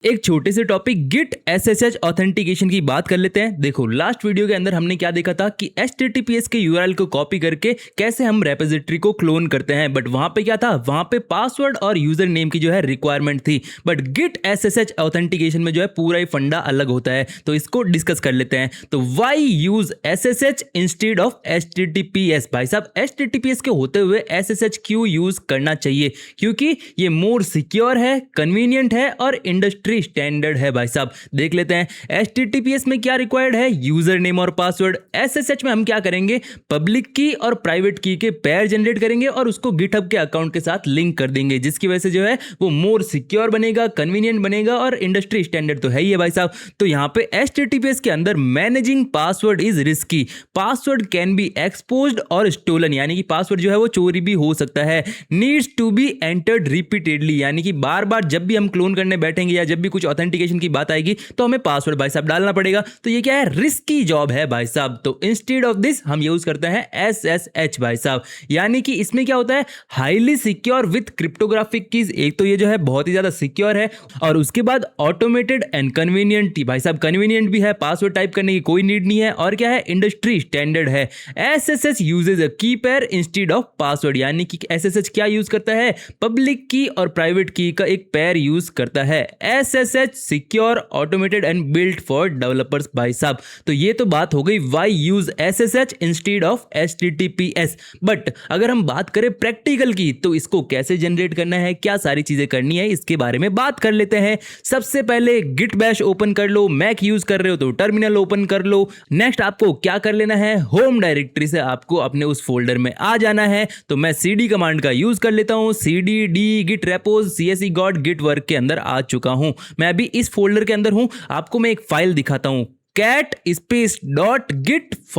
एक छोटे से टॉपिक गिट एसएसएच ऑथेंटिकेशन की बात कर लेते हैं। देखो लास्ट वीडियो के अंदर हमने क्या देखा था कि HTTPS के URL को कॉपी करके कैसे हम रेपोजिटरी को क्लोन करते हैं, बट वहां पे क्या था, वहां पे पासवर्ड और यूजर नेम की जो है रिक्वायरमेंट थी। बट गिट एसएसएच ऑथेंटिकेशन में जो है पूरा ही फंडा अलग होता है, तो इसको डिस्कस कर लेते हैं। तो why use SSH instead of HTTPS? भाई साहब HTTPS के होते हुए SSH क्यों यूज करना चाहिए? क्योंकि ये मोर सिक्योर है, कन्वीनियंट है और इंडस्ट्री स्टैंडर्ड है। भाई साहब देख लेते हैं HTTPS में क्या रिक्वायर्ड है, यूजर नेम और पासवर्ड। SSH में हम क्या करेंगे, पब्लिक की और प्राइवेट की के पेयर जनरेट करेंगे और उसको गिटहब के अकाउंट के साथ लिंक कर देंगे, जिसकी वजह से जो है वो मोर सिक्योर बनेगा, कन्वीनियंट बनेगा और इंडस्ट्री स्टैंडर्ड तो है ही है भाई साहब। तो यहां पे HTTPS के अंदर managing password is risky, password can be exposed और स्टोलन, यानी कि पासवर्ड जो है वो चोरी भी हो सकता है। Needs to be entered repeatedly, यानी कि बार बार जब भी हम क्लोन करने बैठेंगे या जब भी कुछ ऑथेंटिकेशन की बात आएगी तो हमें पासवर्ड भाई साहब डालना पड़ेगा। तो ये क्या है, रिस्की जॉब है भाई साहब। तो इंस्टेड ऑफ दिस हम यूज करते हैं SSH भाई साहब, यानी कि इसमें क्या होता है, highly secure with cryptographic keys. एक तो ये जो है बहुत ही ज्यादा सिक्योर है और उसके बाद ऑटोमेटेड एंड कन्वीनियंट। भाई साहब कन्वीनियंट भी है, पासवर्ड टाइप करने की कोई नीड नहीं है और क्या है, इंडस्ट्री स्टैंडर्ड है। SSH यूजेज अ की पेयर इंस्टेड ऑफ पासवर्ड, यानी कि SSH क्या यूज करता है, पब्लिक की और प्राइवेट की का एक पेयर यूज करता है। SSH secure, automated and built for developers. भाई साहब तो ये तो बात हो गई why use SSH instead of HTTPS। But अगर हम बात करें प्रैक्टिकल की, तो इसको कैसे जनरेट करना है, क्या सारी चीजें करनी है, इसके बारे में बात कर लेते हैं। सबसे पहले गिट बैश ओपन कर लो, मैक यूज कर रहे हो तो टर्मिनल ओपन कर लो। नेक्स्ट आपको क्या कर लेना है, होम डायरेक्टरी से आपको अपने उस फोल्डर में आ जाना है। तो मैं CD कमांड का यूज कर लेता हूं, CD D git repos CSE got git work के अंदर आ चुका हूं। मैं अभी इस फोल्डर के अंदर हूं, आपको मैं एक फाइल दिखाता हूं, cat space dot git /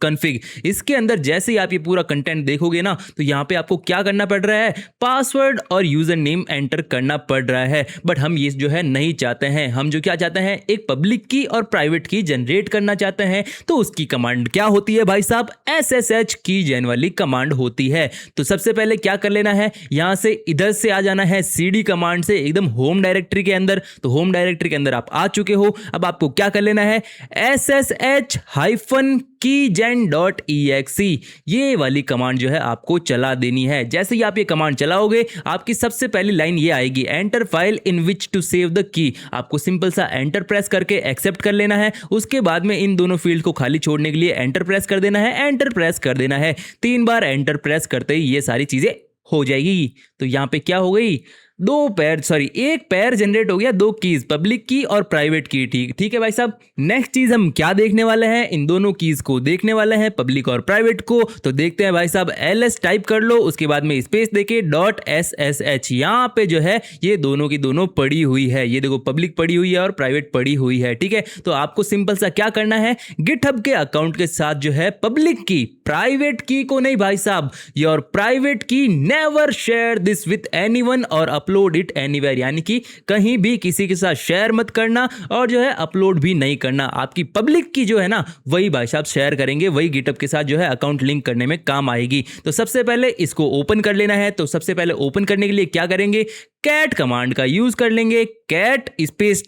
config। इसके अंदर जैसे ही आप ये पूरा कंटेंट देखोगे ना, तो यहाँ पे आपको क्या करना पड़ रहा है, पासवर्ड और यूजर नेम एंटर करना पड़ रहा है। बट हम ये जो है नहीं चाहते हैं, हम जो क्या चाहते हैं, एक पब्लिक की और प्राइवेट की जनरेट करना चाहते हैं। तो उसकी कमांड क्या होती है भाई साहब, SSH की जैन वाली कमांड होती है। तो सबसे पहले क्या कर लेना है, यहाँ से इधर से आ जाना है CD कमांड से एकदम होम डायरेक्टरी के अंदर। तो होम डायरेक्टरी के अंदर आप आ चुके हो, अब आपको क्या कर लेना है, SSH-keygen.exe ये वाली कमांड जो है आपको चला देनी है। जैसे ही आप ये कमांड चलाओगे, आपकी सबसे पहली लाइन ये आएगी, enter file in which to save the key. आपको सिंपल सा एंटर प्रेस करके एक्सेप्ट कर लेना है। उसके बाद में इन दोनों फील्ड को खाली छोड़ने के लिए एंटर प्रेस कर देना है, एंटर प्रेस कर देना है। 3 बार एंटर प्रेस करते ही ये सारी चीजें हो जाएगी। तो यहां पे क्या हो गई, एक पेयर जनरेट हो गया, 2 कीज, पब्लिक की और प्राइवेट की। ठीक है भाई साहब। नेक्स्ट चीज हम क्या देखने वाले हैं, इन दोनों कीज को देखने वाले हैं, पब्लिक और प्राइवेट को। तो देखते हैं भाई साहब, LS टाइप कर लो, उसके बाद में स्पेस देके .SSH। यहाँ पे जो है ये दोनों की दोनों पड़ी हुई है, ये देखो पब्लिक पड़ी हुई है और प्राइवेट पड़ी हुई है। ठीक है, तो आपको सिंपल सा क्या करना है, गिटहब के अकाउंट के साथ जो है पब्लिक की, प्राइवेट की को नहीं भाई साहब, योर प्राइवेट की never share this with anyone और अपलोड इट एनीवेयर, यानी कि कहीं भी किसी के साथ शेयर मत करना और जो है अपलोड भी नहीं करना। आपकी पब्लिक की जो है ना, वही भाई साहब शेयर करेंगे, वही गिटहब के साथ जो है अकाउंट लिंक करने में काम आएगी। तो सबसे पहले इसको ओपन कर लेना है। तो सबसे पहले ओपन करने के लिए क्या करेंगे, कैट कमांड का यूज कर लेंगे, कैट स्पेस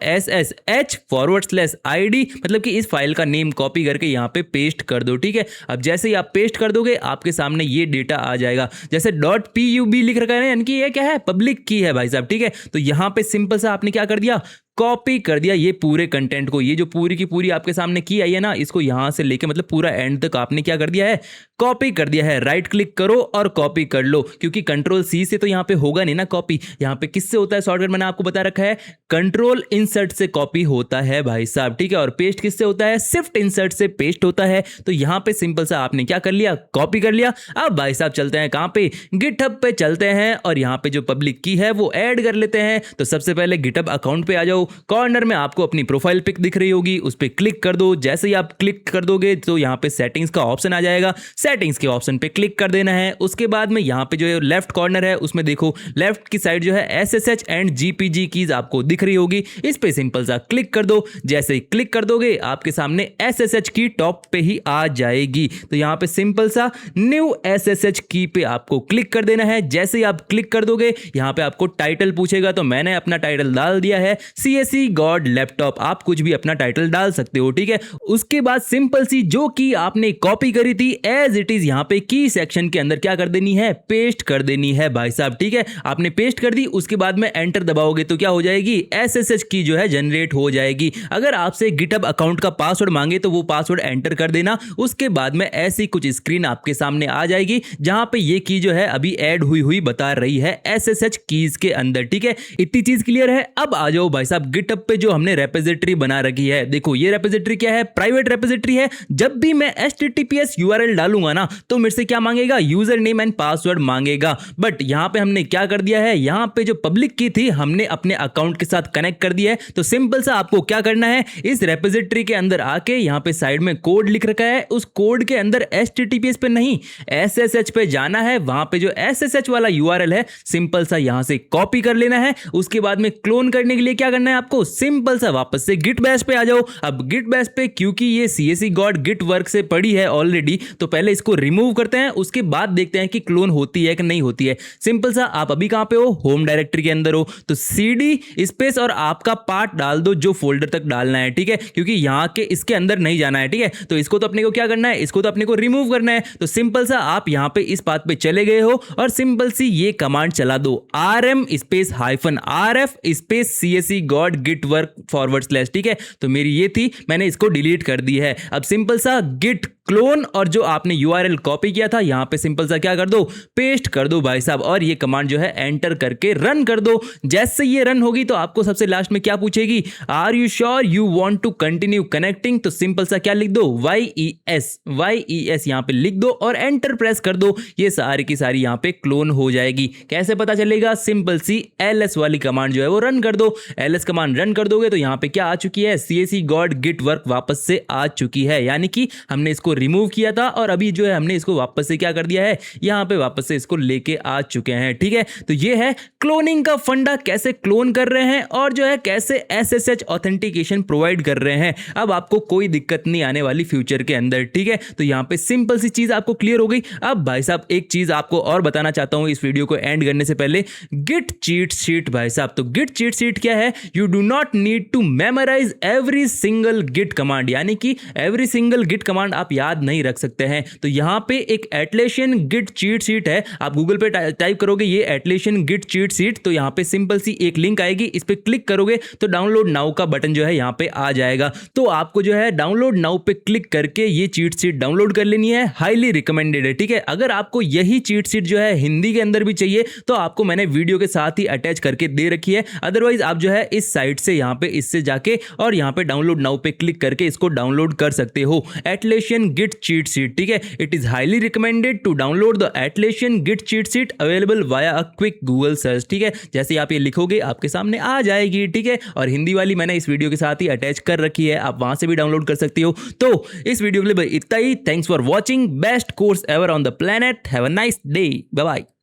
.SSH/ID, मतलब कि इस फाइल का नेम कॉपी करके यहाँ पे पेस्ट कर दो। ठीक है, अब जैसे ही आप पेस्ट कर दोगे, आपके सामने ये डेटा आ जाएगा। जैसे .pub लिख रखा है, यानी कि ये क्या है, पब्लिक की है भाई साहब। ठीक है, तो यहाँ पे सिंपल सा आपने क्या कर दिया, कॉपी कर दिया ये पूरे कंटेंट को। ये जो पूरी की पूरी आपके सामने की आई है ना, इसको यहां से लेके मतलब पूरा एंड तक आपने क्या कर दिया है, कॉपी कर दिया है। राइट क्लिक करो और कॉपी कर लो, क्योंकि कंट्रोल C से तो यहाँ पे होगा नहीं ना कॉपी। यहाँ पे किससे होता है शॉर्टकट मैंने आपको बता रखा है, कंट्रोल इंसर्ट से कॉपी होता है भाई साहब। ठीक है, और पेस्ट किससे होता है, शिफ्ट इंसर्ट से पेस्ट होता है। तो यहाँ पे सिंपल सा आपने क्या कर लिया, कॉपी कर लिया। अब भाई साहब चलते हैं कहाँ पे, गिटहब पे चलते हैं और यहाँ पे जो पब्लिक की है वो ऐड कर लेते हैं। तो सबसे पहले गिटहब अकाउंट पे आ जाओ, कॉर्नर में आपको अपनी प्रोफाइल पिक दिख रही होगी, उस पर क्लिक कर दो। जैसे ही आप क्लिक कर दोगे तो यहाँ पे सेटिंग्स का ऑप्शन आ जाएगा, सेटिंग्स के ऑप्शन पे क्लिक कर देना है। उसके बाद में यहाँ पे जो है लेफ्ट कॉर्नर है उसमें देखो लेफ्ट की साइड जो है SSH एंड GPG कीज आपको दिख रही होगी, इस पे सिंपल सा क्लिक कर दो। जैसे ही क्लिक कर दोगे आपके सामने SSH की टॉप पे ही आ जाएगी। तो यहाँ पे सिंपल सा न्यू SSH की पे आपको क्लिक कर देना है। जैसे ही आप क्लिक कर दोगे यहाँ पे आपको टाइटल पूछेगा, तो मैंने अपना टाइटल डाल दिया है CSE गॉड लैपटॉप। आप कुछ भी अपना टाइटल डाल सकते हो, ठीक है। उसके बाद सिंपल सी जो की आपने कॉपी करी थी एज इट इज यहाँ पे की सेक्शन के अंदर क्या कर देनी है, पेस्ट कर देनी है भाई साहब, ठीक है। आपने पेस्ट कर दी, उसके बाद में एंटर दबाओगे तो क्या हो जाएगी, SSH की जो है जनरेट हो जाएगी। अगर आपसे गिटहब अकाउंट का पासवर्ड मांगे तो वो पासवर्ड एंटर कर देना। उसके बाद में ऐसी कुछ स्क्रीन आपके सामने आ जाएगी जहां पे ये की जो है अभी ऐड हुई बता रही है SSH कीज के अंदर, ठीक है। इतनी चीज क्लियर है। अब आ जाओ भाई साहब गिटहब पे जो हमने रेपोजिटरी बना रखी है। देखो ये रेपोजिटरी क्या है, प्राइवेट रेपोजिटरी है। जब भी मैं HTTPS URL डालूंगा ना तो मेरे से क्या मांगेगा, यूजर नेम एंड पासवर्ड मांगेगा। बट यहां पे हमने क्या कर दिया है, यहां पे जो पब्लिक की थी हमने अपने अकाउंट के साथ कनेक्ट कर दिया है। तो सिंपल सा आपको क्या करना है, इस रेपोजिटरी के अंदर आके यहां पे साइड में कोड लिख रखा है, उस कोड के अंदर HTTPS पे नहीं SSH पे जाना है। वहां पे जो SSH वाला URL है सिंपल सा यहां से कॉपी कर लेना है। उसके बाद में क्लोन करने के लिए क्या करना है आपको, सिंपल सा वापस से गिट बैश पे आ जाओ। अब गिट बैश पे क्योंकि ये CSE गॉड गिट वर्क से पड़ी है ऑलरेडी, तो पहले इसको रिमूव करते हैं, उसके बाद देखते हैं कि क्लोन होती है कि नहीं होती है। सिंपल सा आप अभी कहां पे हो, होम डायरेक्टरी के अंदर हो, तो CD स्पेस और आपका पार्ट डाल दो जो फोल्डर तक डालना है, ठीक है, क्योंकि यहां के इसके अंदर नहीं जाना है, ठीक है। तो इसको तो अपने को क्या करना है, इसको तो अपने को रिमूव करना है। तो सिंपल सा आप यहां पे इस पाथ पे चले गए हो और सिंपल सी ये कमांड चला दो, RM space -RF space CSE god git work /, ठीक है। तो मेरी ये थी, मैंने इसको डिलीट कर दी है। अब सिंपल सा गिट क्लोन और जो आपने URL कॉपी किया था यहां पे सिंपल सा क्या कर दो, पेस्ट कर दो भाई साहब, और ये कमांड जो है एंटर करके रन कर दो। जैसे ये रन होगी तो आपको सबसे लास्ट में क्या पूछेगी, are you sure you want to continue connecting. तो सिंपल सा क्या लिख दो, YES यहां पे लिख दो और एंटर प्रेस कर दो। ये सारी की सारी यहां पे क्लोन हो जाएगी। कैसे पता चलेगा, सिंपल सी LS वाली कमांड जो है वो रन कर दो। LS कमांड रन कर दोगे तो यहां पे क्या आ चुकी है, CSE गॉड गिट वर्क वापस से आ चुकी है। यानी कि हमने इसको रिमूव किया था और अभी जो है हमने इसको वापस से क्या कर दिया है, यहां पे वापस से इसको लेके आ चुके हैं, ठीक है। तो ये है क्लोनिंग का फंडा, कैसे क्लोन कर रहे हैं और जो है कैसे SSH ऑथेंटिकेशन प्रोवाइड कर रहे हैं। अब आपको कोई दिक्कत नहीं आने वाली फ्यूचर के अंदर, ठीक है। तो यहां पे सिंपल सी चीज आपको क्लियर हो गई। अब भाई साहब एक चीज आपको और बताना चाहता हूं इस वीडियो को एंड करने से पहले, गिट चीट शीट भाई साहब। तो गिट चीट शीट क्या है, you do not need to memorise every single git command, यानी कि एवरी सिंगल गिट कमांड आप याद नहीं रख सकते हैं। तो यहां पे एक एटलेशियन गिट चीट शीट है, आप गूगल पे टाइप करोगे ये एटलेशियन गिट चीट शीट, तो यहां पे सिंपल सी एक लिंक आएगी, इस पे क्लिक करोगे तो डाउनलोड नाउ का बटन जो है यहां पे आ जाएगा। तो आपको जो है डाउनलोड नाउ पे क्लिक करके ये चीट शीट डाउनलोड कर लेनी है, हाईली रिकमेंडेड है, ठीक है। अगर आपको यही चीट शीट जो है हिंदी के अंदर भी चाहिए तो आपको मैंने वीडियो के साथ ही अटैच करके दे रखी है। अदरवाइज आप जो है इस साइट से यहां पे इससे जाके और यहां पे डाउनलोड नाउ पे क्लिक करके इसको डाउनलोड कर सकते हो, एटलेशियन गिट चीट शीट, ठीक है। It is highly recommended to download the Atlassian git cheat sheet available via a quick Google search, ठीक है। जैसे आप ये लिखोगे आपके सामने आ जाएगी, ठीक है। और हिंदी वाली मैंने इस वीडियो के साथ ही अटैच कर रखी है, आप वहां से भी डाउनलोड कर सकती हो। तो इस वीडियो के लिए इतना ही। Thanks for watching, best course ever on the planet, have a nice day, bye bye.